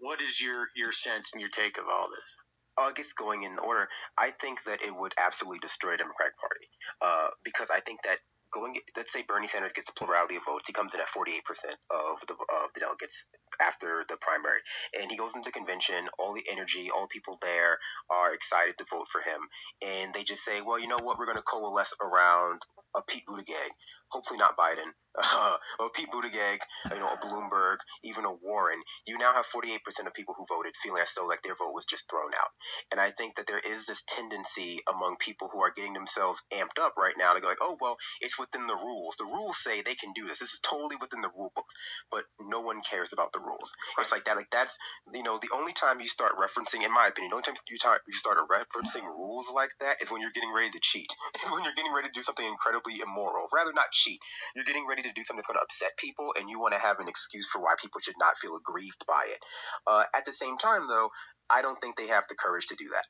What is your sense and your take of all this? I guess going in order, I think that it would absolutely destroy the Democratic Party because I think that let's say Bernie Sanders gets a plurality of votes, he comes in at 48% of the delegates after the primary, and he goes into the convention. All the energy, all the people there are excited to vote for him, and they just say, well, you know what, we're going to coalesce around a Pete Buttigieg, hopefully not Biden, or Pete Buttigieg, a Bloomberg, even a Warren. You now have 48% of people who voted feeling as though like their vote was just thrown out. And I think that there is this tendency among people who are getting themselves amped up right now to go like, oh, well, it's within the rules. The rules say they can do this. This is totally within the rule books, but no one cares about the rules. Right. It's like that. Like that's, the only time you start referencing, in my opinion, the only time you start referencing rules like that is when you're getting ready to cheat. It's when you're getting ready to do something incredibly immoral. Rather not cheat. You're getting ready to do something that's going to upset people, and you want to have an excuse for why people should not feel aggrieved by it. At the same time, though, I don't think they have the courage to do that.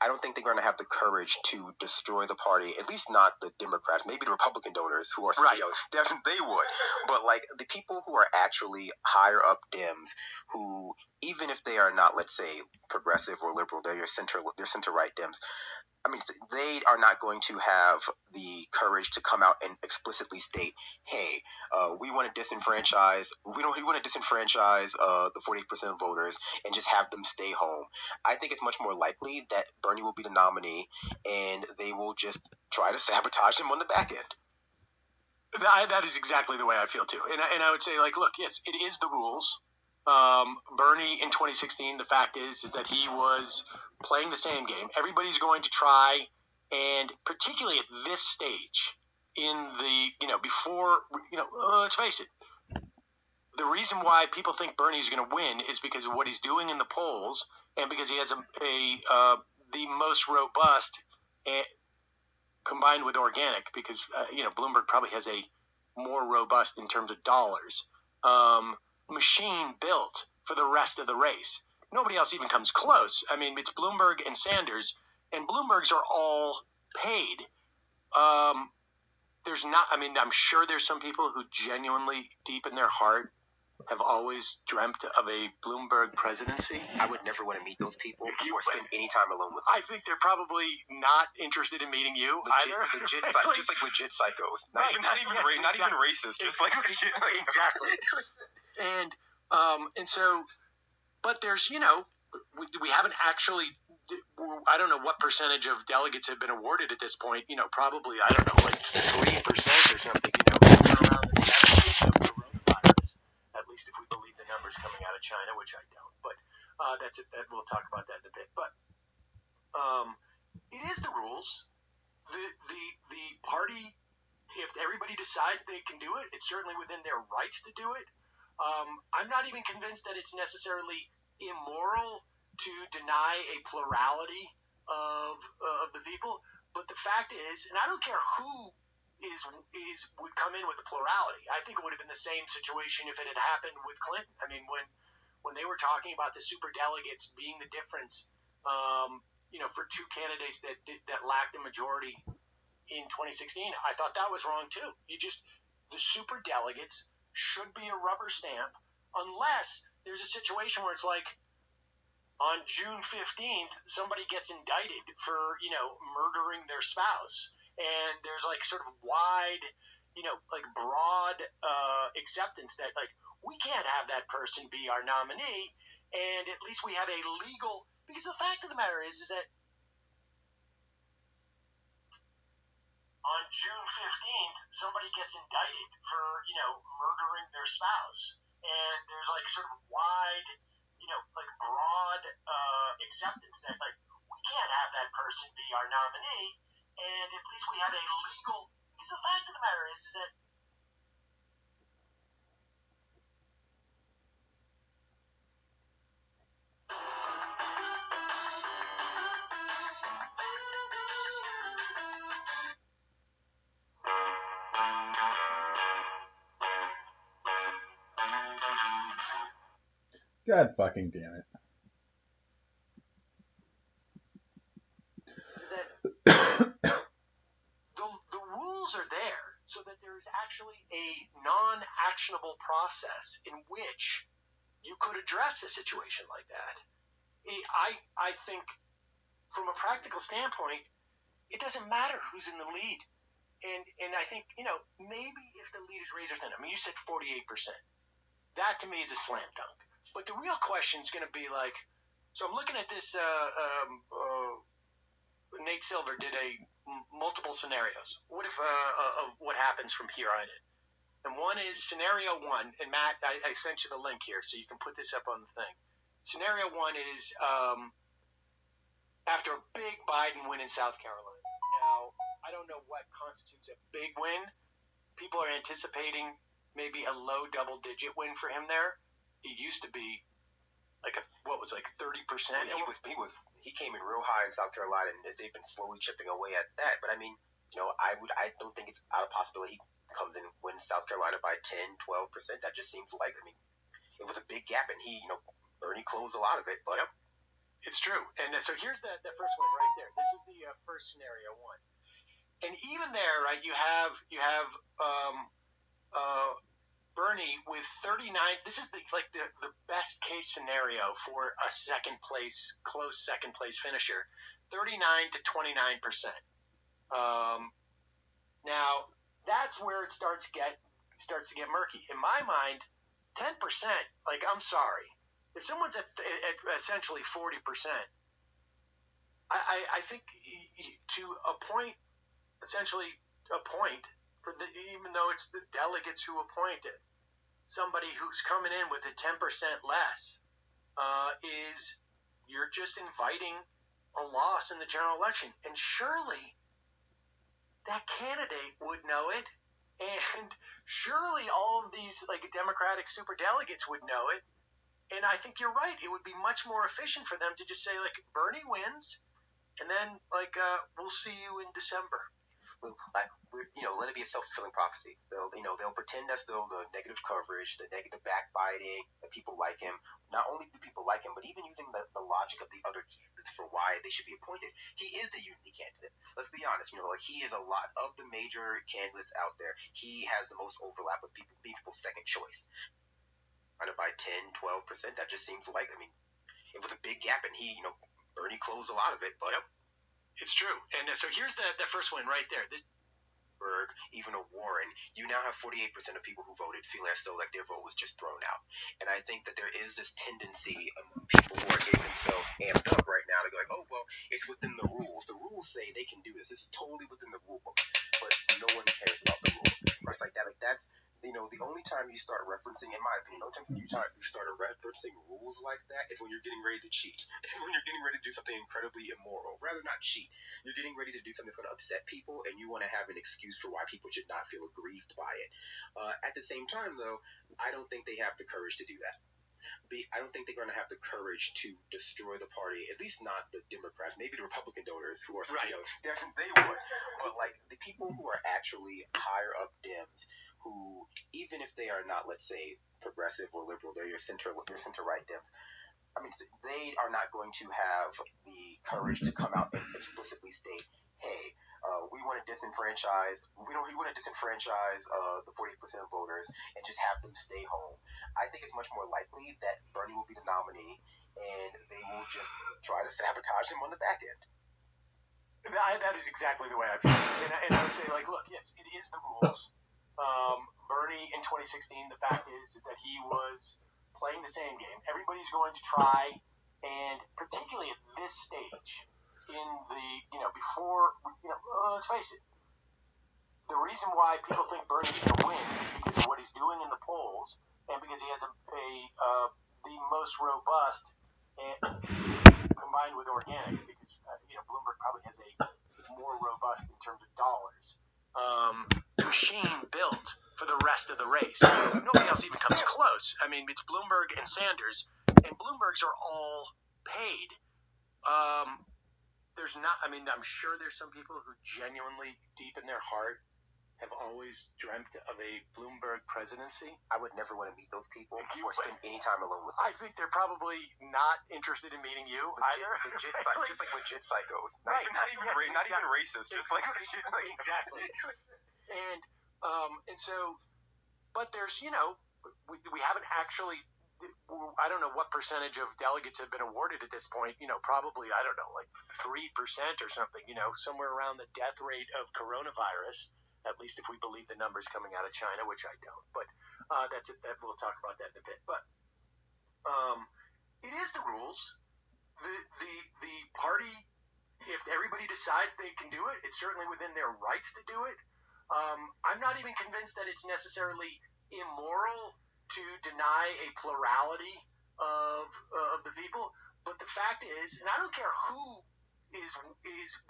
I don't think they're going to have the courage to destroy the party. At least not the Democrats. Maybe the Republican donors who are right. Definitely they would. But like the people who are actually higher up Dems, who even if they are not, let's say, progressive or liberal, they're center right Dems. I mean, they are not going to have the courage to come out and explicitly state, "Hey, we want to disenfranchise. We want to disenfranchise the 48% of voters and just have them stay home." I think it's much more likely that Bernie will be the nominee, and they will just try to sabotage him on the back end. That is exactly the way I feel too, and I would say like, look, yes, it is the rules. Bernie in 2016, the fact is that he was playing the same game. Everybody's going to try, and particularly at this stage, in the before let's face it, the reason why people think Bernie's going to win is because of what he's doing in the polls, and because he has the most robust, combined with organic, because Bloomberg probably has a more robust in terms of dollars. Machine built for the rest of the race. Nobody else even comes close. I mean, it's Bloomberg and Sanders, and Bloomberg's are all paid. There's not, I mean, I'm sure there's some people who genuinely, deep in their heart, have always dreamt of a Bloomberg presidency. I would never want to meet those people or spend any time alone with them. I think they're probably not interested in meeting you either. Legit, just like legit psychos. Not even racist. Just like legit. Exactly. And so, but there's, we haven't actually, I don't know what percentage of delegates have been awarded at this point. Probably, I don't know, like 3% or something, around the of coronavirus. At least if we believe the numbers coming out of China, which I don't. But that's it. We'll talk about that in a bit. But it is the rules. The party, if everybody decides they can do it, it's certainly within their rights to do it. I'm not even convinced that it's necessarily immoral to deny a plurality of the people. But the fact is, and I don't care who would come in with the plurality. I think it would have been the same situation if it had happened with Clinton. I mean, when they were talking about the super delegates being the difference, for two candidates that lacked a majority in 2016, I thought that was wrong too. The super delegates should be a rubber stamp unless there's a situation where it's like on June 15th, somebody gets indicted for, murdering their spouse. And there's like sort of wide, like broad acceptance that like we can't have that person be our nominee. And at least we have a legal, because the fact of the matter is that on June 15th, somebody gets indicted for, murdering their spouse. And there's like sort of wide, like broad acceptance that like we can't have that person be our nominee. And at least we have a legal, because the fact of the matter is that God fucking damn it. the rules are there so that there is actually a non-actionable process in which you could address a situation like that. I think from a practical standpoint, it doesn't matter who's in the lead. And I think, maybe if the lead is razor thin, I mean, you said 48%. That to me is a slam dunk. But the real question is going to be like, so I'm looking at this, Nate Silver did multiple scenarios. What if, of what happens from here on in? And one is scenario one, and Matt, I sent you the link here so you can put this up on the thing. Scenario one is after a big Biden win in South Carolina. Now, I don't know what constitutes a big win. People are anticipating maybe a low double-digit win for him there. He used to be like 30%. He came in real high in South Carolina, and they've been slowly chipping away at that. But I mean, I don't think it's out of possibility he comes in and wins South Carolina by 10, 12%. That just seems like, it was a big gap, and Bernie closed a lot of it. But yep, it's true. And so here's the first one right there. This is the first scenario one. And even there, right, you have Bernie with 39. This is the best case scenario for a close second place finisher, 39 to 29%. Now that's where it starts to get murky. In my mind, 10%. I'm sorry, if someone's at essentially 40%, I think to essentially appoint even though it's the delegates who appoint it, somebody who's coming in with a 10% less, you're just inviting a loss in the general election. And surely that candidate would know it. And surely all of these Democratic superdelegates would know it. And I think you're right. It would be much more efficient for them to just say, Bernie wins, and then, we'll see you in December. Let it be a self-fulfilling prophecy. They'll pretend as though the negative coverage, the negative backbiting, that people like him. Not only do people like him, but even using the logic of the other candidates for why they should be appointed, he is the unique candidate. Let's be honest. He is a lot of the major candidates out there. He has the most overlap with people's second choice. By 10, 12%, that just seems like, it was a big gap, and Bernie closed a lot of it, but. Yep. It's true. And so here's the first one right there. This even a Warren, you now have 48% of people who voted feeling as though their vote was just thrown out. And I think that there is this tendency among people who are getting themselves amped up right now to go oh, well, it's within the rules. The rules say they can do this. This is totally within the rule book. But no one cares about the rules. It's like that. That's, the only time you start referencing, in my opinion, the only time you start referencing rules like that is when you're getting ready to cheat. It's when you're getting ready to do something incredibly immoral. Rather not cheat. You're getting ready to do something that's going to upset people, and you want to have an excuse for why people should not feel aggrieved by it. At the same time, though, I don't think they have the courage to do that. I don't think they're going to have the courage to destroy the party, at least not the Democrats, maybe the Republican donors who are, right. Definitely they would. But the people who are actually higher up Dems, who, even if they are not, let's say, progressive or liberal, they're your center-right Dems, they are not going to have the courage to come out and explicitly state, hey, we want to disenfranchise the 48% of voters and just have them stay home. I think it's much more likely that Bernie will be the nominee and they will just try to sabotage him on the back end. That is exactly the way I feel. And I would say, look, yes, it is the rules. Bernie in 2016, the fact is that he was playing the same game. Everybody's going to try, and particularly at this stage, in the, before, let's face it, the reason why people think Bernie's going to win is because of what he's doing in the polls, and because he has the most robust, and combined with organic, because, Bloomberg probably has a more robust in terms of dollars, machine built for the rest of the race. Nobody else even comes close. It's Bloomberg and Sanders, and Bloomberg's are all paid. There's not, I'm sure there's some people who genuinely, deep in their heart, have always dreamt of a Bloomberg presidency. I would never want to meet those people or spend any time alone with them. I think they're probably not interested in meeting you either. Just like legit psychos. Right. Not even racist. Just like legit. Exactly. And so, but there's, we haven't actually, I don't know what percentage of delegates have been awarded at this point. Probably, I don't know, like 3% or something. Somewhere around the death rate of coronavirus. At least if we believe the numbers coming out of China, which I don't. But that's it. We'll talk about that in a bit. But it is the rules. The party, if everybody decides they can do it, it's certainly within their rights to do it. I'm not even convinced that it's necessarily immoral to deny a plurality of the people. But the fact is, and I don't care who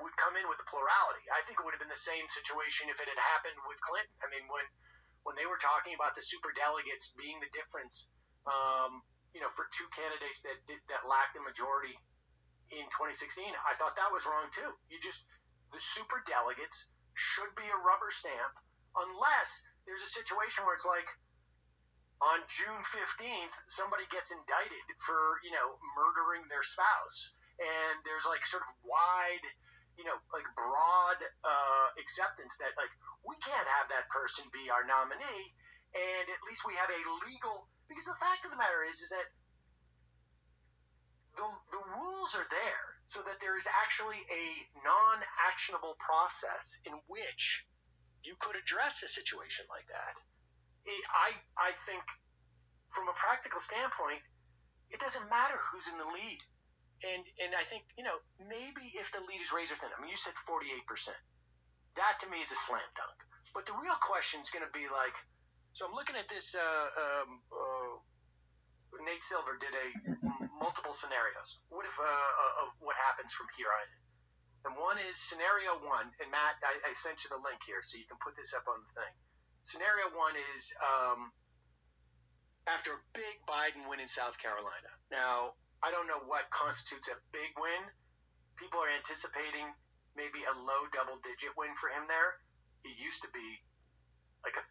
would come in with the plurality. I think it would have been the same situation if it had happened with Clinton. I mean, when they were talking about the super delegates being the difference, for two candidates that lacked the majority in 2016, I thought that was wrong too. The super delegates should be a rubber stamp unless there's a situation where it's like on June 15th, somebody gets indicted for, murdering their spouse. And there's like sort of wide, like broad acceptance that like we can't have that person be our nominee. And at least we have a legal, because the fact of the matter is that the rules are there so that there is actually a non-actionable process in which you could address a situation like that. I think from a practical standpoint, it doesn't matter who's in the lead. And I think, maybe if the lead is razor thin, I mean, you said 48%. That to me is a slam dunk. But the real question is going to be like, so I'm looking at this, Nate Silver did multiple scenarios. What if of what happens from here on? And one is scenario one, and Matt, I sent you the link here so you can put this up on the thing. Scenario one is after a big Biden win in South Carolina. Now, I don't know what constitutes a big win. People are anticipating maybe a low double-digit win for him there. He used to be like 30%.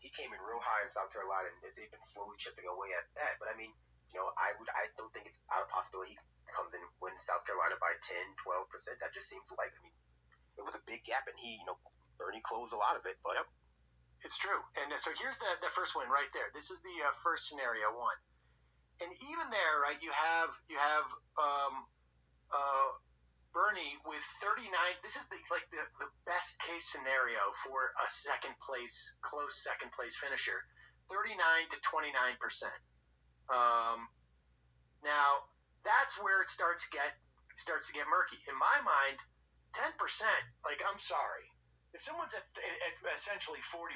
He came in real high in South Carolina, and they've been slowly chipping away at that. But I mean, I don't think it's out of possibility he comes in and wins South Carolina by 10, 12%. That just seems like, it was a big gap, and Bernie closed a lot of it. But yep, it's true. And so here's the first one right there. This is the first scenario one. And even there, right, you have Bernie with 39. This is the best case scenario for a close second place finisher, 39 to 29%. Now that's where it starts to get murky. In my mind, 10%. Like, I'm sorry, if someone's at essentially 40%,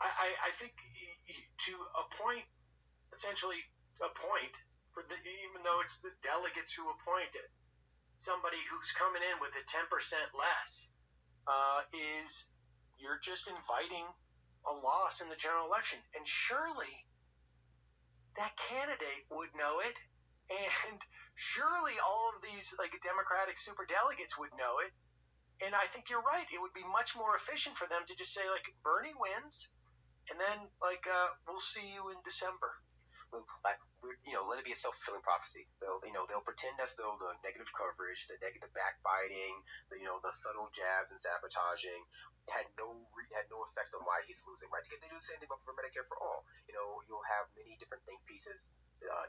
I think to essentially appoint even though it's the delegates who appoint it, somebody who's coming in with a 10% less, you're just inviting a loss in the general election. And surely that candidate would know it, and surely all of these Democratic superdelegates would know it. And I think you're right. It would be much more efficient for them to just say Bernie wins, and then we'll see you in December. Let it be a self-fulfilling prophecy. They'll pretend as though the negative coverage, the negative backbiting, the subtle jabs and sabotaging had no effect on why he's losing, right? Because they do the same thing for Medicare for All. You'll have many different think pieces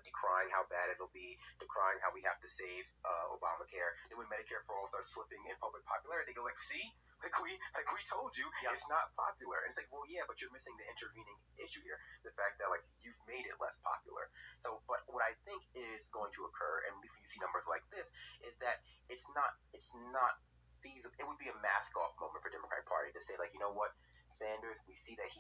decrying how bad it'll be, decrying how we have to save Obamacare. And when Medicare for All starts slipping in public popularity, they go see, we told you, It's not popular. And it's well, yeah, but you're missing the intervening issue here, the fact that you've made it less popular. So, but what I think is going to occur, and at least when you see numbers like this, is that it's not feasible. It would be a mask-off moment for the Democratic Party to say you know what, Sanders, we see that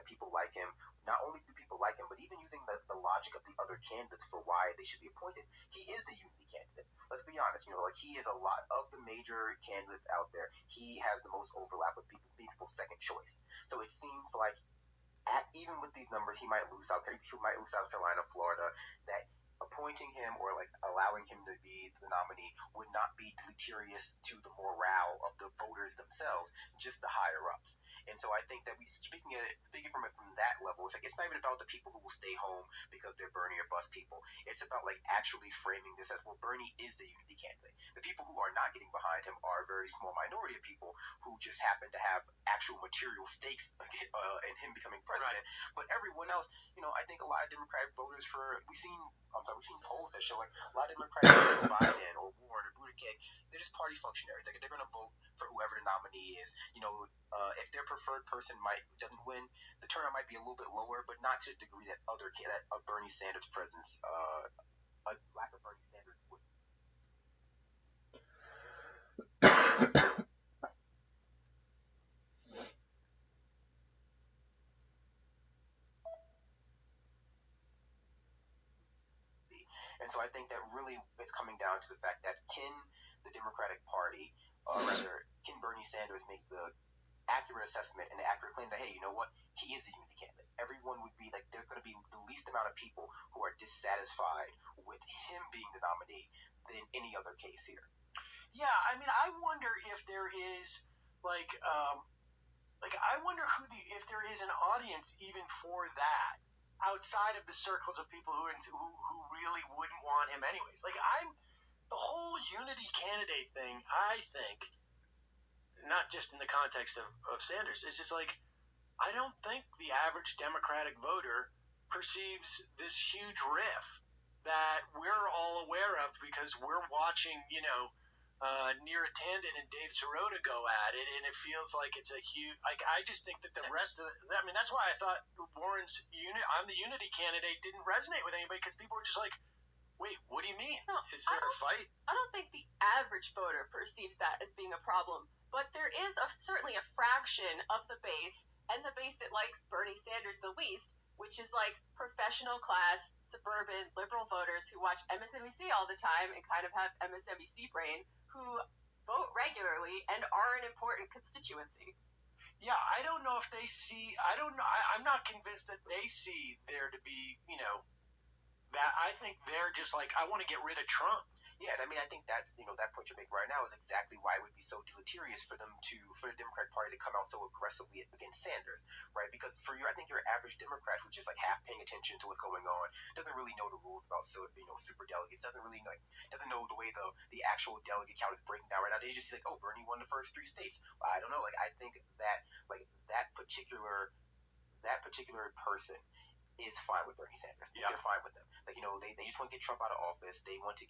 people like him. Not only do people like him, but even using the logic of the other candidates for why they should be appointed, he is the unity candidate. Let's be honest, he is a lot of the major candidates out there. He has the most overlap with people's second choice. So it seems like even with these numbers, he might lose South Carolina, Florida, that appointing him or allowing him to be the nominee would not be deleterious to the morale of the voters themselves, just the higher ups. And so I think that speaking from it from that level, it's not even about the people who will stay home because they're Bernie or bust people. It's about like actually framing this as, well, Bernie is the unity candidate. The people who are not getting behind him are a very small minority of people who just happen to have actual material stakes in him becoming president. Right. But everyone else, I think a lot of Democratic voters we've seen polls that show like a lot of Democrats, Biden or Warren or Buttigieg, they're just party functionaries. Like they're going to vote for whoever the nominee is. If their preferred person doesn't win, the turnout might be a little bit lower, but not to the degree that that Bernie Sanders' presence, a lack of Bernie Sanders would. And so I think that really it's coming down to the fact that can the Democratic Party, can Bernie Sanders make the accurate assessment and the accurate claim that, hey, you know what, he is the unity candidate. Everyone would be like, there's going to be the least amount of people who are dissatisfied with him being the nominee than any other case here. Yeah, I mean, I wonder if there is I wonder if there is an audience even for that outside of the circles of people who really wouldn't want him anyways. The whole unity candidate thing, I think, not just in the context of Sanders, it's just I don't think the average Democratic voter perceives this huge riff that we're all aware of because we're watching, Neera Tanden and Dave Sirota go at it, and it feels like it's a huge. I just think that the rest of that's why I thought Warren's I'm the unity candidate didn't resonate with anybody, because people were just like, wait, what do you mean? No, is there a fight? I don't think the average voter perceives that as being a problem, but there is certainly a fraction of the base, and the base that likes Bernie Sanders the least, which is professional class, suburban, liberal voters who watch MSNBC all the time and kind of have MSNBC brain, who vote regularly and are an important constituency. Yeah, I don't know if they see. I don't know. I'm not convinced that they see there to be, that. I think they're just I want to get rid of Trump. Yeah, and I think that's, that point you're making right now is exactly why it would be so deleterious for the Democratic Party to come out so aggressively against Sanders, right? Because I think your average Democrat who's just half paying attention to what's going on, doesn't really know the rules about super delegates, doesn't know the way the actual delegate count is breaking down right now. They just see oh, Bernie won the first 3 states. I don't know. I think that that particular person is fine with Bernie Sanders. Yeah. They're fine with them. They just want to get Trump out of office. They want to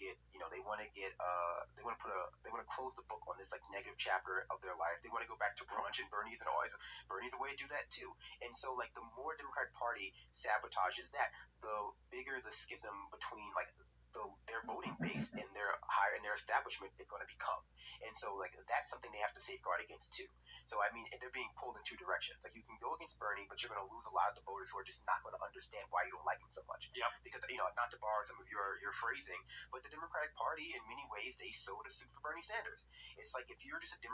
close the book on this negative chapter of their life. They want to go back to brunch, and Bernie's the way to do that too. And so the more Democratic Party sabotages that, the bigger the schism between their voting base and their establishment is going to become. And so that's something they have to safeguard against too. So they're being pulled in 2 directions. You can go against Bernie, but you're going to lose a lot of the voters who are just not going to understand why you don't like him so much. Yeah. Because not to borrow some of your phrasing, but the Democratic Party in many ways they sowed a suit for Bernie Sanders. It's if you're just an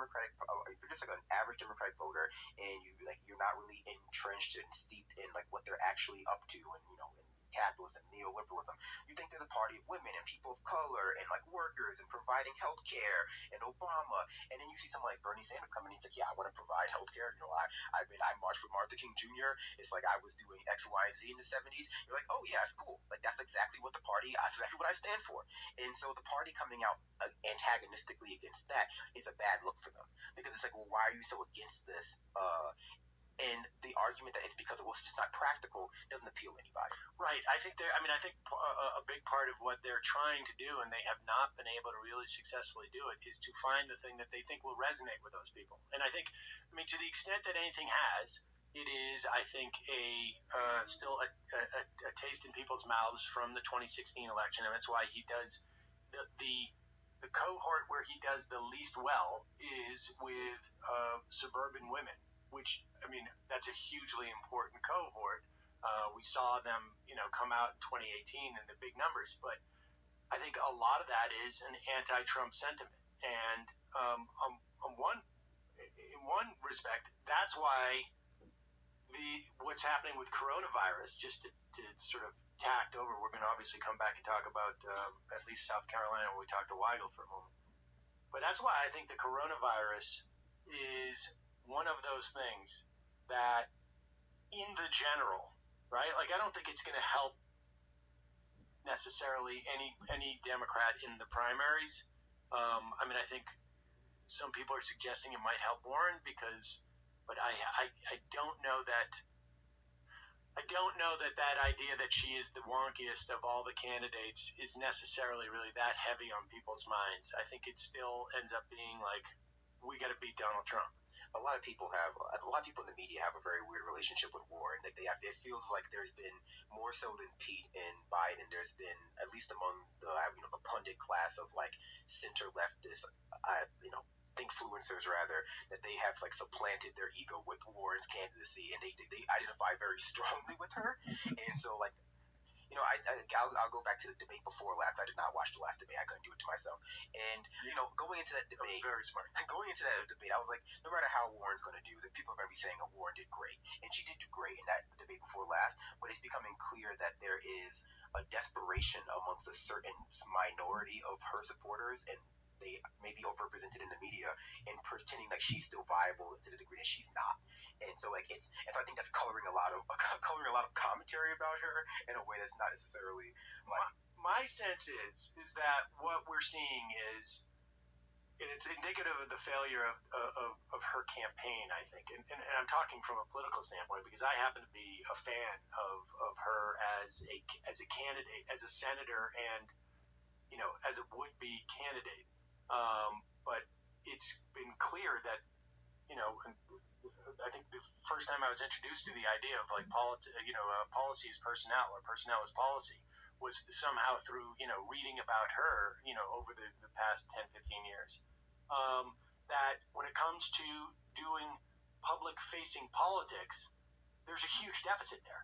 average Democratic voter and you're not really entrenched and steeped in what they're actually up to, and in capitalism, neoliberalism. You think they're the party of women and people of color and workers and providing health care and Obama. And then you see someone like Bernie Sanders coming in, he's yeah, I want to provide health care. I marched with Martin Luther King Jr. It's I was doing X, Y, and Z in the 70s. You're oh yeah, it's cool. That's exactly what that's exactly what I stand for. And so the party coming out antagonistically against that is a bad look for them, because it's well, why are you so against this? And the argument that it's because it's just not practical doesn't appeal to anybody. Right. I think a big part of what they're trying to do, and they have not been able to really successfully do it, is to find the thing that they think will resonate with those people. And I think, to the extent that anything has, it is, I think, still a taste in people's mouths from the 2016 election, and that's why he does the cohort where he does the least well is with suburban women, which, that's a hugely important cohort. We saw them, come out in 2018 in the big numbers, but I think a lot of that is an anti-Trump sentiment. And in one respect, that's why what's happening with coronavirus, just to sort of tacked over, we're going to obviously come back and talk about at least South Carolina when we talk to Weigel for a moment. But that's why I think the coronavirus is one of those things that, in the general, right? I don't think it's going to help necessarily any Democrat in the primaries. I mean, I think some people are suggesting it might help Warren but I don't know that. I don't know that idea that she is the wonkiest of all the candidates is necessarily really that heavy on people's minds. I think it still ends up being like, we got to beat Donald Trump. A lot of people in the media have a very weird relationship with Warren. It feels like there's been more so than Pete and Biden. There's been, at least among the pundit class of like center leftist, thinkfluencers rather, that they have like supplanted their ego with Warren's candidacy, and they identify very strongly with her. And so like, I'll go back to the debate before last. I did not watch the last debate. I couldn't do it to myself. And going into that debate, that was very smart. Going into that debate, I was like, no matter how Warren's going to do, the people are going to be saying, "Oh, Warren did great," and she did do great in that debate before last. But it's becoming clear that there is a desperation amongst a certain minority of her supporters, and they may be overrepresented in the media, and pretending like she's still viable to the degree that she's not. And so like I think that's coloring a lot of commentary about her in a way that's not necessarily my sense is that what we're seeing is, and it's indicative of the failure of her campaign, I think, and I'm talking from a political standpoint because I happen to be a fan of her as a candidate, as a senator, and as a would-be candidate. But it's been clear that I think the first time I was introduced to the idea of like policy is personnel or personnel is policy was somehow through reading about her over the past 10, 15 years. That when it comes to doing public facing politics, there's a huge deficit there.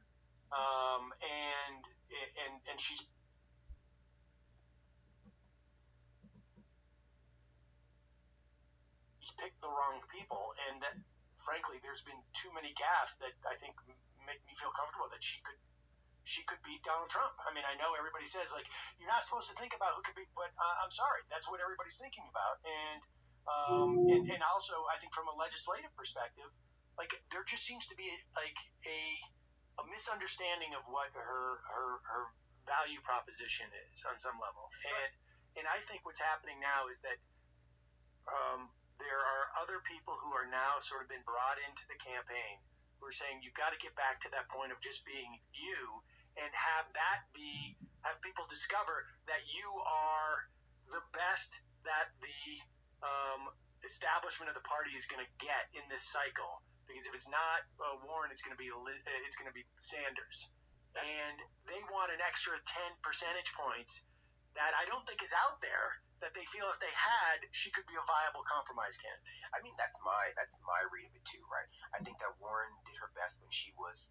And she's picked the wrong people, and that frankly there's been too many gaffes that I think make me feel comfortable that she could beat Donald Trump. I mean, I know everybody says like you're not supposed to think about who could beat, but I'm sorry, that's what everybody's thinking about. And also I think from a legislative perspective, like there just seems to be like a misunderstanding of what her value proposition is on some level. And I think what's happening now is that there are other people who are now sort of been brought into the campaign who are saying you've got to get back to that point of just being you and have people discover that you are the best that the establishment of the party is going to get in this cycle. Because if it's not Warren, it's going to be Sanders, and they want an extra 10 percentage points that I don't think is out there, that they feel if they had, she could be a viable compromise candidate. I mean, that's my read of it too, right? I think that Warren did her best when she was,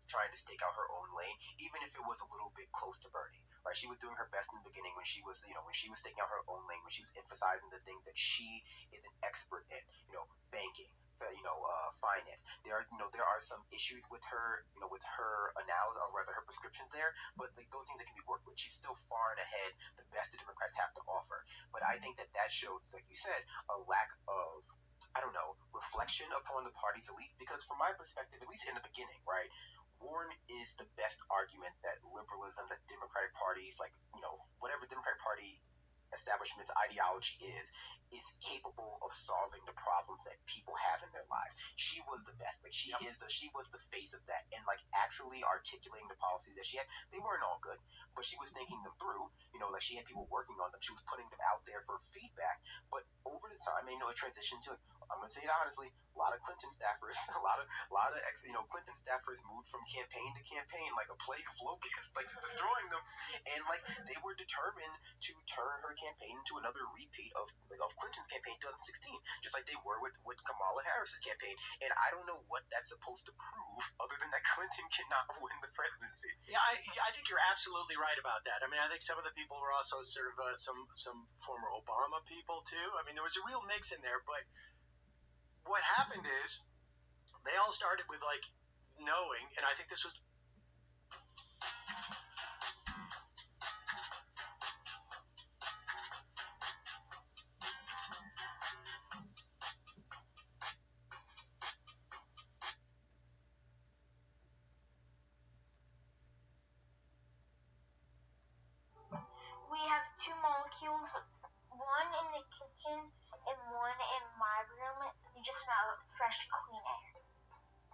trying to stake out her own lane, even if it was a little bit close to Bernie, right? She was doing her best in the beginning when she was, when she was staking out her own lane, when she was emphasizing the thing that she is an expert in, banking, finance. There are some issues with her, with her analysis, or rather her prescriptions there, but like those things that can be worked with. She's still far and ahead the best the Democrats have to offer. But I think that shows, like you said, a lack of, reflection upon the party's elite. Because from my perspective, at least in the beginning, right, Warren is the best argument that liberalism, that Democratic parties, like, whatever Democratic Party establishment's ideology is capable of solving the problems that people have in their lives. She was the best. Like she was the face of that, and like actually articulating the policies that she had. They weren't all good, but she was thinking them through. Like she had people working on them. She was putting them out there for feedback. But over the time, it transitioned to, I'm going to say it honestly, a lot of Clinton staffers, a lot of Clinton staffers moved from campaign to campaign like a plague of locusts, like just destroying them, and like they were determined to turn her campaign into another repeat of Clinton's campaign in 2016, just like they were with Kamala Harris's campaign. And I don't know what that's supposed to prove, other than that Clinton cannot win the presidency. Yeah, I think you're absolutely right about that. I mean, I think some of the people were also sort of some former Obama people too. I mean, there was a real mix in there, but what happened is they all started with like knowing, and I think this was rooms, one in the kitchen and one in my room. You just smell fresh, clean air.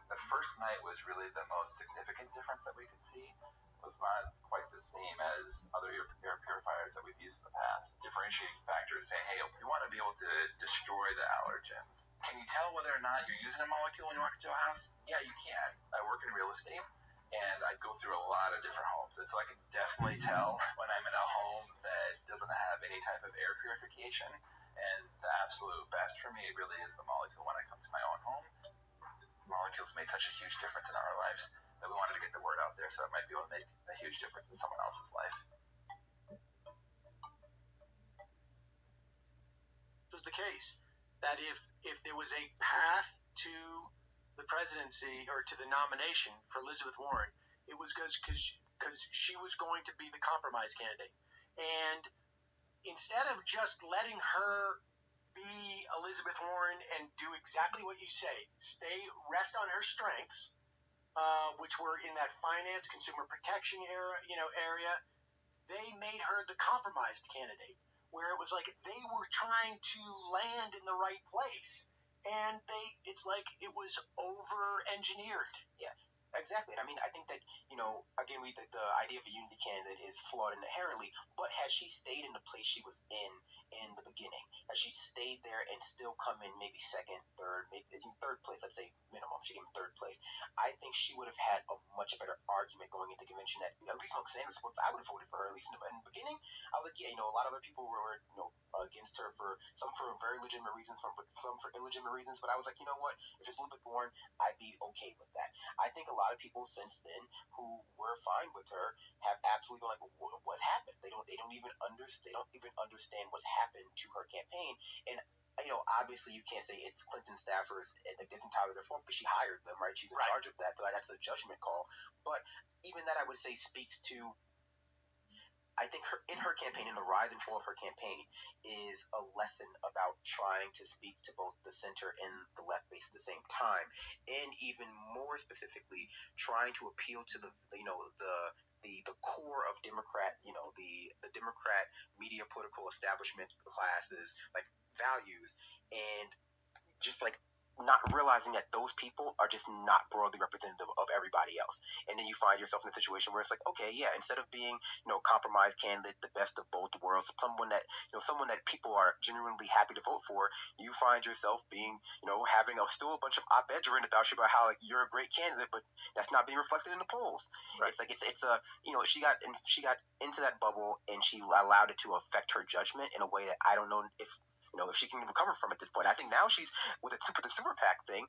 The first night was really the most significant difference that we could see. It was not quite the same as other air purifiers that we've used in the past. Differentiating factor is saying, hey, we want to be able to destroy the allergens. Can you tell whether or not you're using a molecule when you walk into a house? Yeah, you can. I work in real estate, and I go through a lot of different homes, and so I can definitely tell when I'm in a home that doesn't have any type of air purification. And the absolute best for me really is the molecule when I come to my own home. Molecules made such a huge difference in our lives that we wanted to get the word out there so it might be able to make a huge difference in someone else's life. It was the case that if there was a path to the presidency or to the nomination for Elizabeth Warren, it was because she was going to be the compromise candidate. And instead of just letting her be Elizabeth Warren and do exactly what you say, rest on her strengths, which were in that finance, consumer protection area, they made her the compromised candidate, where it was like they were trying to land in the right place, and it's like it was over-engineered. Yeah. Exactly. I mean, I think that, again, the idea of a unity candidate is flawed inherently, but has she stayed in the place she was in the beginning? Has she stayed there and still come in maybe second, third, maybe third place, let's say minimum, she came in third place, I think she would have had a much better argument going into convention that, at least among Sanders supporters, I would have voted for her, at least in the beginning. I was like, yeah, a lot of other people were against her for very legitimate reasons, some for illegitimate reasons, but I was like, you know what, if it's Elizabeth Warren, I'd be okay with that. I think a lot of people since then who were fine with her have absolutely gone like, what happened? They don't even understand what's happened to her campaign. And obviously you can't say it's Clinton staffers, it's entirely their fault because she hired them, right? She's in charge of that, so that's a judgment call. But even that, I would say, speaks to, I think in her campaign, in the rise and fall of her campaign, is a lesson about trying to speak to both the center and the left base at the same time, and even more specifically, trying to appeal to the core of Democrat, the Democrat media political establishment classes, like values, and just like not realizing that those people are just not broadly representative of everybody else. And then you find yourself in a situation where it's like, okay, yeah, instead of being, compromise candidate, the best of both worlds, someone that people are genuinely happy to vote for, you find yourself being, having still a bunch of op-eds written about you about how you're a great candidate, but that's not being reflected in the polls. Right. It's like, it's a, she got into that bubble and she allowed it to affect her judgment in a way that I don't know if she can recover from at this point. I think now she's with the super PAC thing.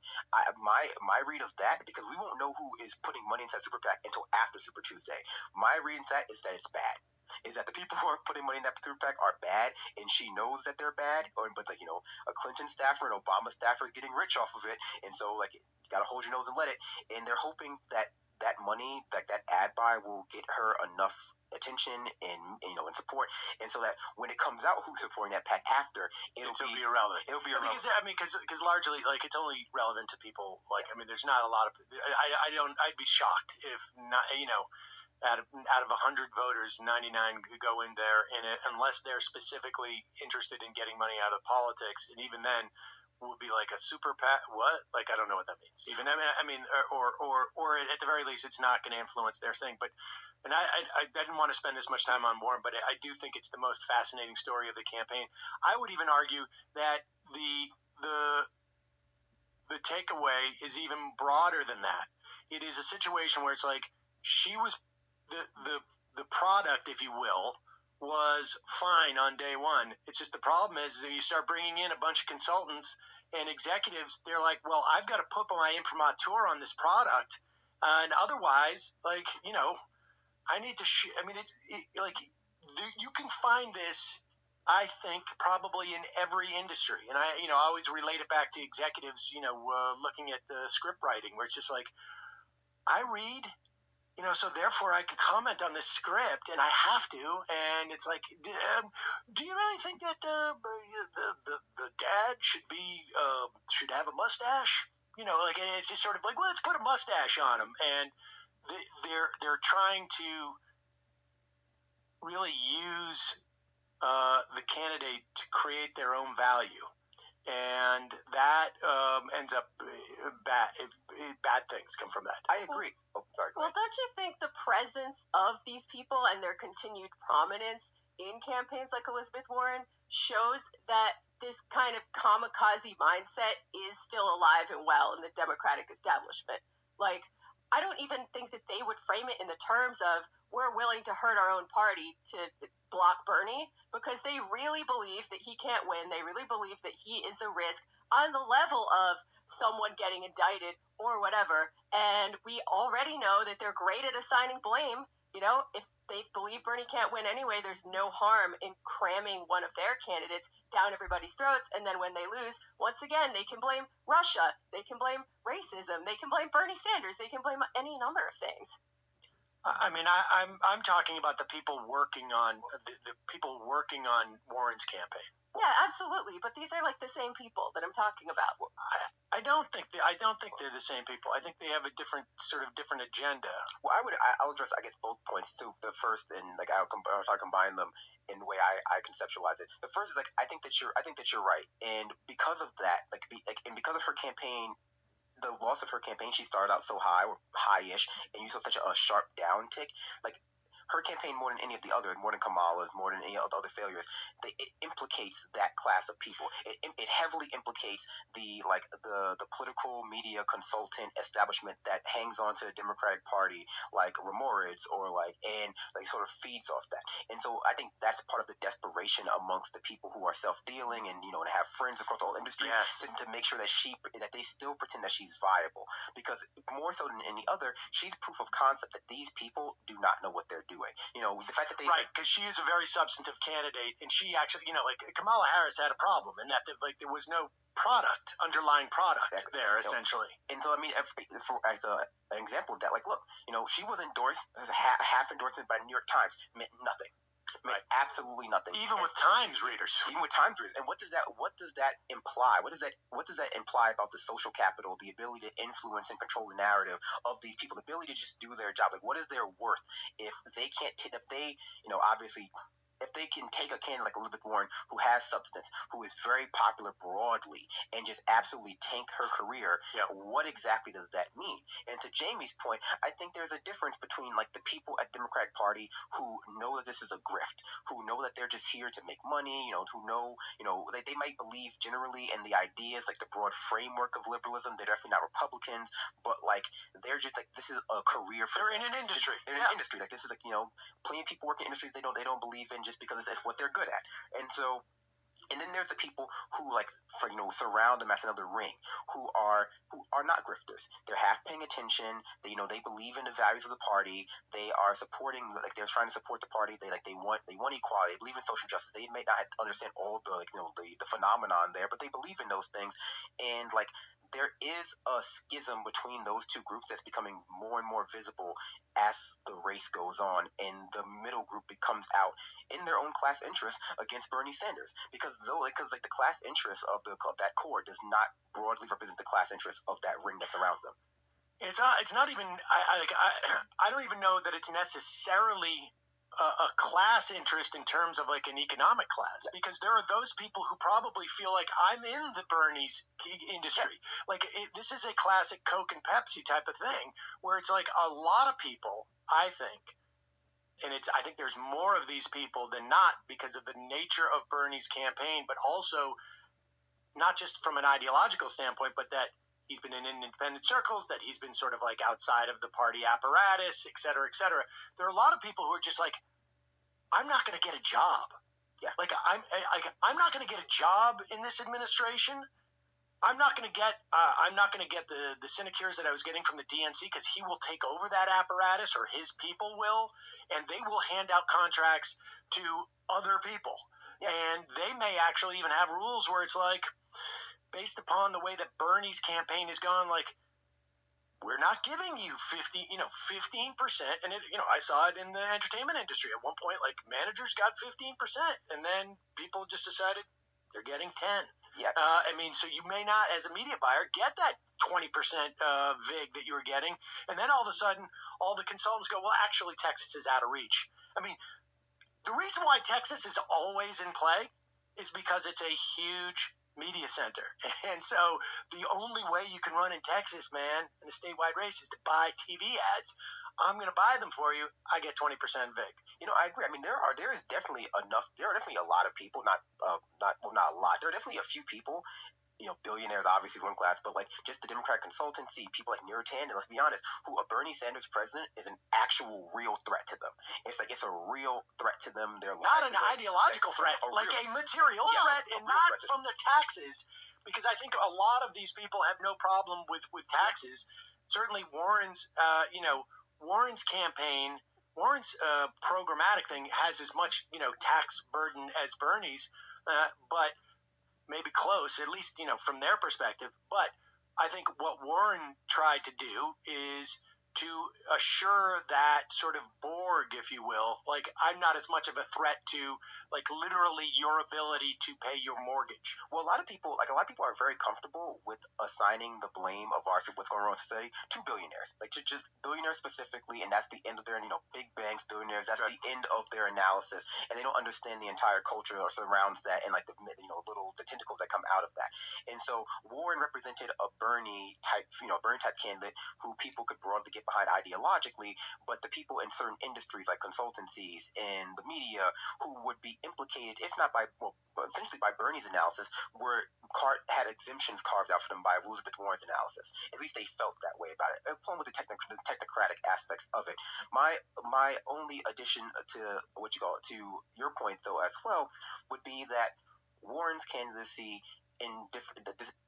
My read of that, because we won't know who is putting money into that super PAC until after Super Tuesday. My read into that is that it's bad. Is that the people who are putting money in that super PAC are bad, and she knows that they're bad. But a Clinton staffer, an Obama staffer is getting rich off of it, and so you gotta hold your nose and let it. And they're hoping that money, that ad buy, will get her enough attention and support, and so that when it comes out who's supporting that PAC after, it'll be irrelevant. It'll be irrelevant. Because largely, it's only relevant to people there's not a lot of. I'd be shocked if not. Out of 100 voters, 99 could go in there, and unless they're specifically interested in getting money out of politics, and even then, would be like a super PAC. What? I don't know what that means. Even or at the very least, it's not going to influence their thing. But I didn't want to spend this much time on Warren, but I do think it's the most fascinating story of the campaign. I would even argue that the takeaway is even broader than that. It is a situation where it's like she was the product, if you will, was fine on day one. It's just the problem is that you start bringing in a bunch of consultants and executives. They're like, well, I've got to put my imprimatur on this product, and otherwise, I need to. You can find this, I think, probably in every industry, and I always relate it back to executives, looking at the script writing, where it's just like, I read. So therefore I could comment on this script, and I have to. And it's like, do you really think that the dad should have a mustache? And it's just sort of like, well, let's put a mustache on him. And they're trying to really use the candidate to create their own value. And that ends up bad things come from that. I agree. Oh, sorry. Well, don't you think the presence of these people and their continued prominence in campaigns like Elizabeth Warren shows that this kind of kamikaze mindset is still alive and well in the Democratic establishment? Like, I don't even think that they would frame it in the terms of we're willing to hurt our own party to block Bernie, because they really believe that he can't win. They really believe that he is a risk on the level of someone getting indicted or whatever. And we already know that they're great at assigning blame. You know, if they believe Bernie can't win anyway, there's no harm in cramming one of their candidates down everybody's throats. And then when they lose, once again, they can blame Russia. They can blame racism. They can blame Bernie Sanders. They can blame any number of things. I mean, I'm talking about the people working on the people working on Warren's campaign. Yeah, absolutely. But these are like the same people that I'm talking about. I don't think they're the same people. I think they have a different agenda. Well, I'll address, I guess, both points too. The first, and like I'll combine them in the way I conceptualize it. The first is like I think that you're right, and because of that, and because of her campaign. The loss of her campaign, she started out so high-ish, and you saw such a sharp downtick. Like her campaign, more than any of the other, more than Kamala's, more than any of the other failures, it implicates that class of people. It heavily implicates the political media consultant establishment that hangs on to the Democratic Party, like Ramoritz, and sort of feeds off that. And so I think that's part of the desperation amongst the people who are self-dealing and and have friends across the whole industry, yes, to make sure that they still pretend that she's viable, because more so than any other, she's proof of concept that these people do not know what they're doing. The fact that they because she is a very substantive candidate, and she actually, Kamala Harris had a problem in that there was no underlying product there, essentially. And so, I mean, as an example of that, look, she was endorsed, half endorsement by the New York Times, meant nothing. Meant absolutely nothing. Even with Times readers. And what does that imply? What does that imply about the social capital, the ability to influence and control the narrative of these people, the ability to just do their job? Like, what is their worth if they can't? Obviously, if they can take a candidate like Elizabeth Warren, who has substance, who is very popular broadly, and just absolutely tank her career, what exactly does that mean? And to Jamie's point, I think there's a difference between the people at Democratic Party who know that this is a grift, who know that they're just here to make money, who know, they might believe generally in the ideas, the broad framework of liberalism. They're definitely not Republicans, but they're just this is a career for them. They're in an industry. They're in an industry. This is plenty of people work in industries they don't believe in just because it's what they're good at. And then there's the people who surround them as another ring, who are not grifters. They're half paying attention. They believe in the values of the party. They are supporting, they're trying to support the party. They want equality. They believe in social justice. They may not understand all the phenomenon there, but they believe in those things. And there is a schism between those two groups that's becoming more and more visible as the race goes on, and the middle group becomes out in their own class interest against Bernie Sanders, because the class interest of that core does not broadly represent the class interest of that ring that surrounds them. It's not even. I don't even know that it's necessarily a class interest in terms of an economic class, because there are those people who probably feel like I'm in the Bernie's industry. This is a classic Coke and Pepsi type of thing, where it's a lot of people, I think, and I think there's more of these people than not, because of the nature of Bernie's campaign, but also not just from an ideological standpoint, but that he's been in independent circles, that he's been sort of outside of the party apparatus, et cetera, et cetera. There are a lot of people who are just I'm not going to get a job. Yeah. I'm not going to get a job in this administration. I'm not going to get the sinecures that I was getting from the DNC, because he will take over that apparatus, or his people will, and they will hand out contracts to other people. Yeah. And they may actually even have rules where it's based upon the way that Bernie's campaign has gone, we're not giving you 15%. And I saw it in the entertainment industry at one point. Managers got 15%, and then people just decided they're getting 10. Yeah. So you may not, as a media buyer, get that 20% VIG that you were getting, and then all of a sudden, all the consultants go, well, actually, Texas is out of reach. The reason why Texas is always in play is because it's a huge media center. And so the only way you can run in Texas, man, in a statewide race is to buy TV ads. I'm going to buy them for you. I get 20% VIG. I agree. I mean, there is definitely enough. There are definitely a lot of people, not a lot. There are definitely a few people. Billionaires obviously is one class, but like just the Democrat consultancy, people like Neera Tanden, let's be honest, who a Bernie Sanders president is an actual real threat to them. It's like it's a real threat to them. They're not an ideological threat, like a material threat, and not from the taxes, because I think a lot of these people have no problem with taxes. Certainly Warren's, Warren's campaign, Warren's programmatic thing has as much, tax burden as Bernie's, but maybe close, at least, from their perspective. But I think what Warren tried to do is to assure that sort of Borg, if you will, like I'm not as much of a threat to like literally your ability to pay your mortgage. Well, a lot of people are very comfortable with assigning the blame of what's going on in society to billionaires, like to just billionaires specifically, and that's the end of their, big banks, billionaires. That's right. The end of their analysis, and they don't understand the entire culture or surrounds that, and like the the tentacles that come out of that. And so Warren represented a Bernie type candidate who people could broadly get behind ideologically, but the people in certain industries like consultancies and the media who would be implicated, if not by, essentially by Bernie's analysis, had exemptions carved out for them by Elizabeth Warren's analysis. At least they felt that way about it, along with the technocratic aspects of it. My only addition to to your point, though, as well, would be that Warren's candidacy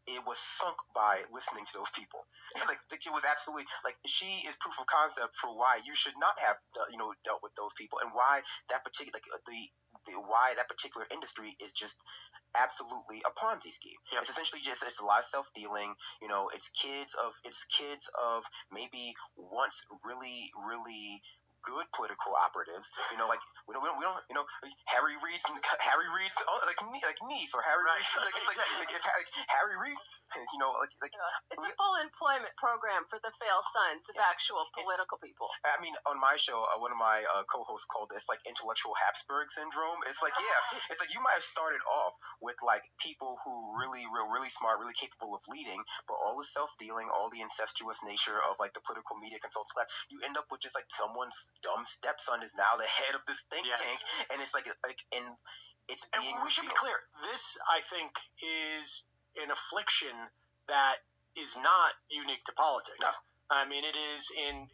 it was sunk by listening to those people. Like it was absolutely like she is proof of concept for why you should not have dealt with those people, and why that particular why that particular industry is just absolutely a Ponzi scheme. Yep. It's essentially it's a lot of self-dealing. It's kids of maybe once really good political operatives, like we don't Harry Reid's like niece, or Harry Reid's like if Harry Reid, it's a full employment program for the fail sons of actual political people. I mean, on my show, one of my co-hosts called this like intellectual Habsburg syndrome. It's like it's like you might have started off with like people who really smart, really capable of leading, but all the self-dealing, all the incestuous nature of like the political media consultant class, you end up with just like someone's dumb stepson is now the head of this think tank, and it's like it's being. And we should be clear. This, I think, is an affliction that is not unique to politics. No. I mean, it is in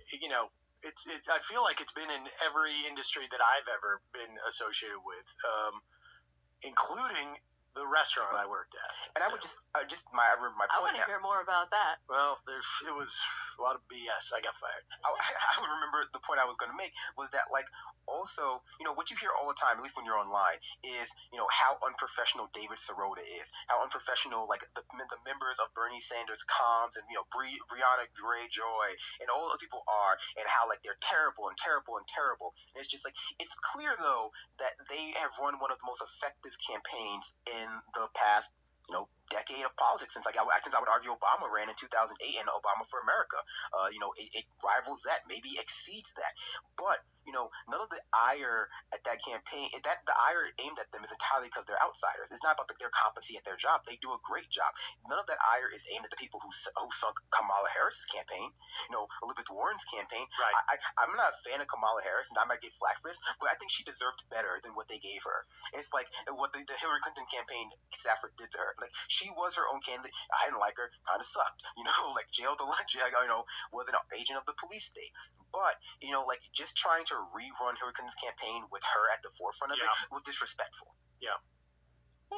I feel like it's been in every industry that I've ever been associated with, including the restaurant I worked at. And I would my point. I want to hear more about that. Well, it was a lot of BS. I got fired. I would remember the point I was going to make was that like also what you hear all the time, at least when you're online, is how unprofessional David Sirota is, how unprofessional like the members of Bernie Sanders comms and Brianna Greyjoy and all those people are, and how like they're terrible and terrible and terrible. And it's just like it's clear though that they have run one of the most effective campaigns in the past decade of politics since I would argue Obama ran in 2008 and Obama for America. It rivals that, maybe exceeds that. But none of the ire at that campaign, the ire aimed at them is entirely because they're outsiders. It's not about their competency at their job. They do a great job. None of that ire is aimed at the people who sunk Kamala Harris's campaign, Elizabeth Warren's campaign. Right. I'm not a fan of Kamala Harris, and I might get flack for this, but I think she deserved better than what they gave her. It's like what the Hillary Clinton campaign staffers did to her. Like she was her own candidate. I didn't like her. Kind of sucked. Like jailed was an agent of the police state. But like just trying to rerun Hillary Clinton's campaign with her at the forefront of it was disrespectful. Yeah.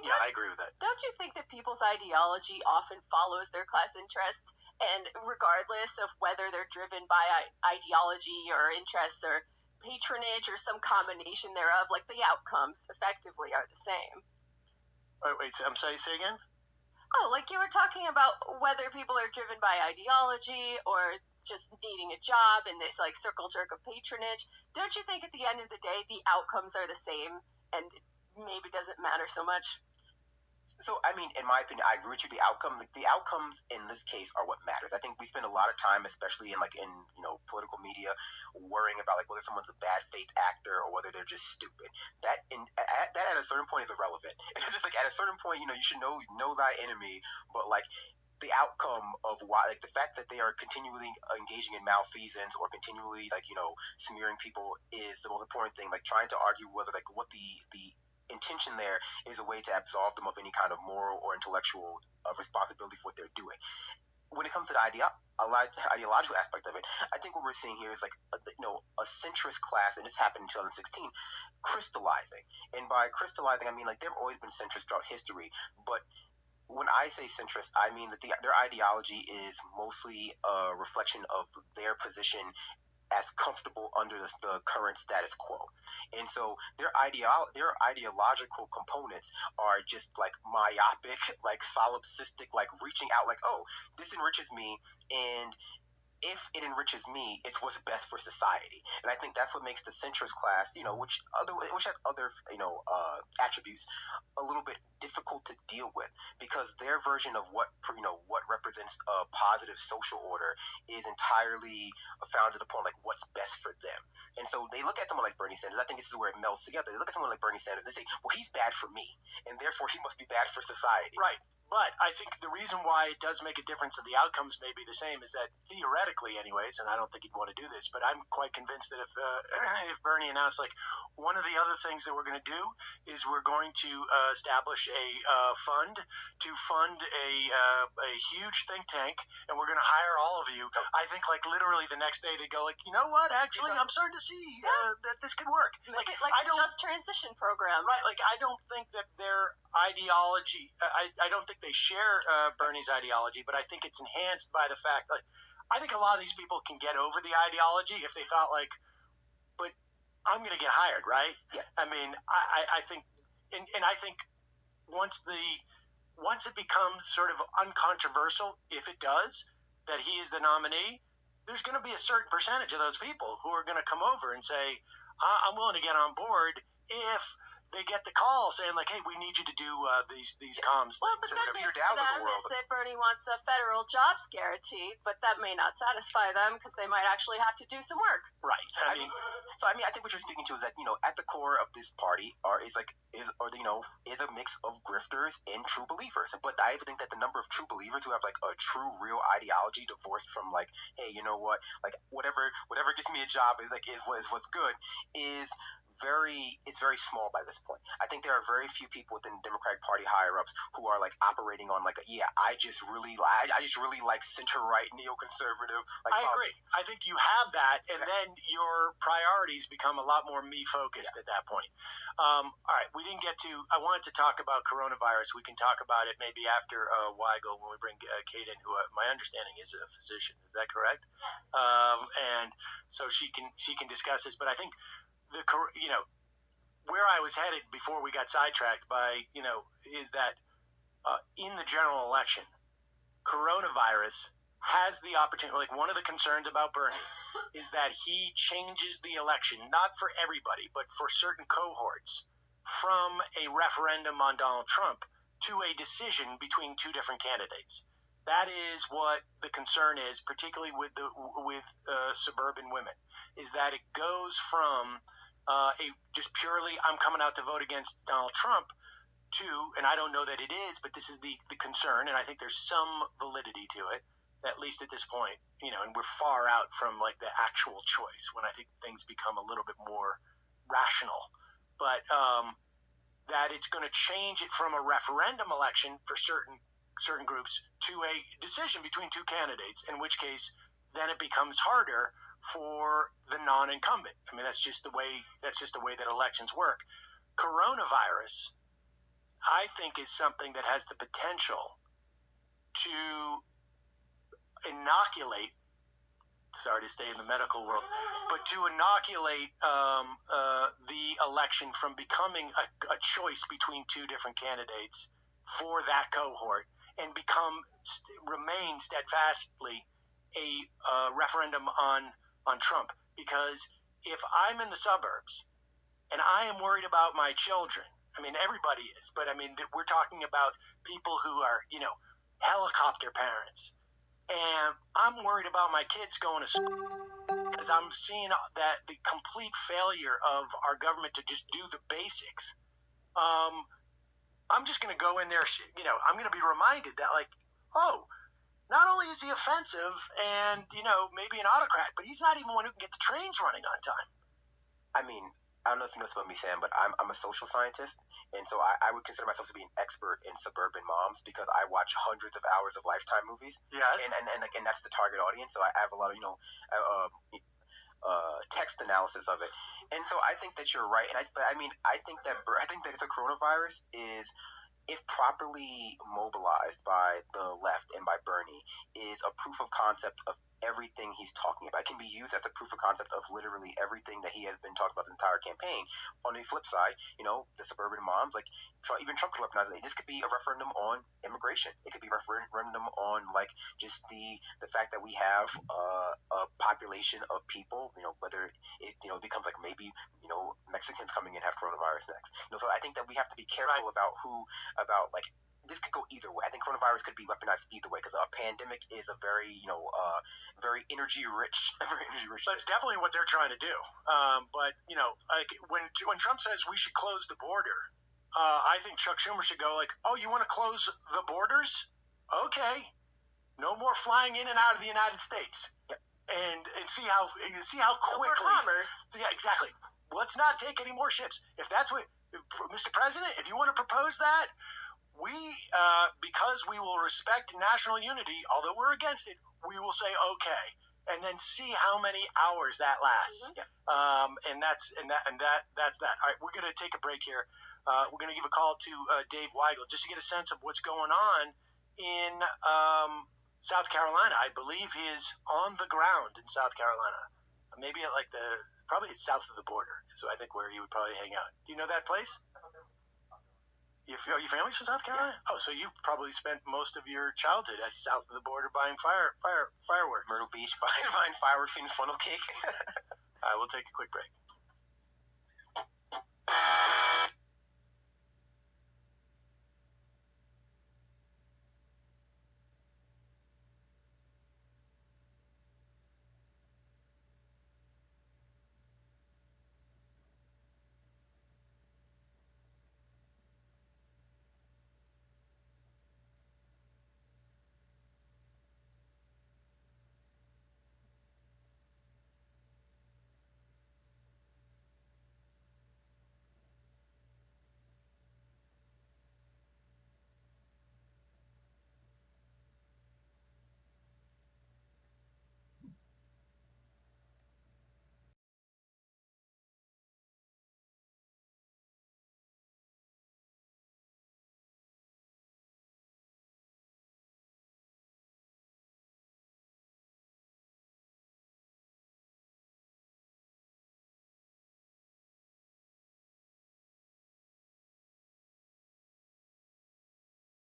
Yeah, I agree with that. Don't you think that people's ideology often follows their class interests, and regardless of whether they're driven by ideology or interests or patronage or some combination thereof, like the outcomes effectively are the same? Wait, I'm sorry, say again? Oh, like you were talking about whether people are driven by ideology or just needing a job in this like circle jerk of patronage. Don't you think at the end of the day the outcomes are the same and maybe doesn't matter so much? So, I mean, in my opinion, I agree with you. The outcomes in this case are what matters. I think we spend a lot of time, especially in political media, worrying about like whether someone's a bad faith actor or whether they're just stupid. That at a certain point is irrelevant. It's just like at a certain point, you should know thy enemy, but like the outcome of why, like the fact that they are continually engaging in malfeasance or continually smearing people is the most important thing. Like trying to argue whether like what the intention there is a way to absolve them of any kind of moral or intellectual responsibility for what they're doing. When it comes to the ideological aspect of it, I think what we're seeing here is like a centrist class, and this happened in 2016, crystallizing. And by crystallizing, I mean like there have always been centrists throughout history, but when I say centrist, I mean that their ideology is mostly a reflection of their position as comfortable under the current status quo. And so their ideological components are just like myopic, like solipsistic, like reaching out like, oh, this enriches me, and if it enriches me, it's what's best for society. And I think that's what makes the centrist class, which has other attributes, a little bit difficult to deal with, because their version of what represents a positive social order is entirely founded upon like what's best for them. And so they look at someone like Bernie Sanders. I think this is where it melds together. They look at someone like Bernie Sanders. They say, well, he's bad for me, and therefore he must be bad for society. Right. But I think the reason why it does make a difference that the outcomes may be the same is that theoretically, anyways, and I don't think he'd want to do this, but I'm quite convinced that if Bernie announced like one of the other things that we're going to do is we're going to establish a fund to fund a huge think tank, and we're going to hire all of you. I think like literally the next day they go like, you know what? Actually, I'm starting to see that this could work. Like a just transition program. Right. Like I don't think that their ideology. I don't think they share Bernie's ideology, but I think it's enhanced by the fact that I think a lot of these people can get over the ideology if they thought like, but I'm going to get hired, right? Yeah. I mean, I think, and I think once it becomes sort of uncontroversial, if it does, that he is the nominee, there's going to be a certain percentage of those people who are going to come over and say, I'm willing to get on board if they get the call saying like, hey, we need you to do these comms Well, things. but that Peter makes Dow's of the them world. is that Bernie wants a federal jobs guarantee, but that may not satisfy them because they might actually have to do some work. Right. I mean, I think what you're speaking to is that at the core of this party is a mix of grifters and true believers. But I think that the number of true believers who have like a true real ideology divorced from like, hey, you know what, like whatever gets me a job is what's good is very small by this point. I think there are very few people within the Democratic Party higher ups who are like operating on like I just really like center right neoconservative. Like, I agree. I think you have that, and then your priorities become a lot more me focused at that point. All right, we didn't get to. I wanted to talk about coronavirus. We can talk about it maybe after Weigel when we bring Kate in, who my understanding is a physician. Is that correct? And so she can discuss this. But I think where I was headed before we got sidetracked by is that in the general election, coronavirus has the opportunity. Like one of the concerns about Bernie is that he changes the election, not for everybody, but for certain cohorts, from a referendum on Donald Trump to a decision between two different candidates. That is what the concern is, particularly with suburban women, is that it goes from just purely I'm coming out to vote against Donald Trump to, and I don't know that it is, but this is the concern, and I think there's some validity to it, at least at this point, and we're far out from like the actual choice when I think things become a little bit more rational, but that it's going to change it from a referendum election for certain groups to a decision between two candidates, in which case then it becomes harder for the non-incumbent. I mean, that's just the way that elections work. Coronavirus, I think, is something that has the potential to inoculate, sorry to stay in the medical world, but to inoculate the election from becoming a choice between two different candidates for that cohort and remain steadfastly a referendum on Trump. Because if I'm in the suburbs and I am worried about my children, I mean, everybody is, but I mean, we're talking about people who are, helicopter parents. And I'm worried about my kids going to school because I'm seeing that the complete failure of our government to just do the basics. I'm just going to go in there, I'm going to be reminded that, like, oh, not only is he offensive and, maybe an autocrat, but he's not even one who can get the trains running on time. I mean, I don't know if you know this about me, Sam, but I'm a social scientist, and so I would consider myself to be an expert in suburban moms because I watch hundreds of hours of Lifetime movies. Yes. And that's the target audience. So I have a lot of text analysis of it, and so I think that you're right. I think that the coronavirus is, if properly mobilized by the left and by Bernie, is a proof of concept of everything he's talking about. It can be used as a proof of concept of literally everything that he has been talking about this entire campaign. On the flip side, the suburban moms, like even Trump could weaponize it. This could be a referendum on immigration. It could be a referendum on like just the fact that we have a population of people, whether it becomes like maybe Mexicans coming in have coronavirus next. So I think that we have to be careful about like this could go either way. I think coronavirus could be weaponized either way because a pandemic is a very very energy rich. That's definitely what they're trying to do. But like when Trump says we should close the border, I think Chuck Schumer should go like, oh, you want to close the borders? Okay, no more flying in and out of the United States. Yep. And see how quickly. For commerce. Yeah, exactly. Let's not take any more ships. If that's what, Mr. President, if you want to propose that, we, because we will respect national unity, although we're against it, we will say okay, and then see how many hours that lasts. Mm-hmm. And that's that. All right, we're going to take a break here. We're going to give a call to Dave Weigel just to get a sense of what's going on in South Carolina. I believe he is on the ground in South Carolina, maybe at like probably south of the border. So I think where he would probably hang out. Do you know that place? Your family's from South Carolina? Yeah. Oh, so you probably spent most of your childhood at south of the border buying fireworks. Myrtle Beach buying fireworks and funnel cake. All right, we'll take a quick break.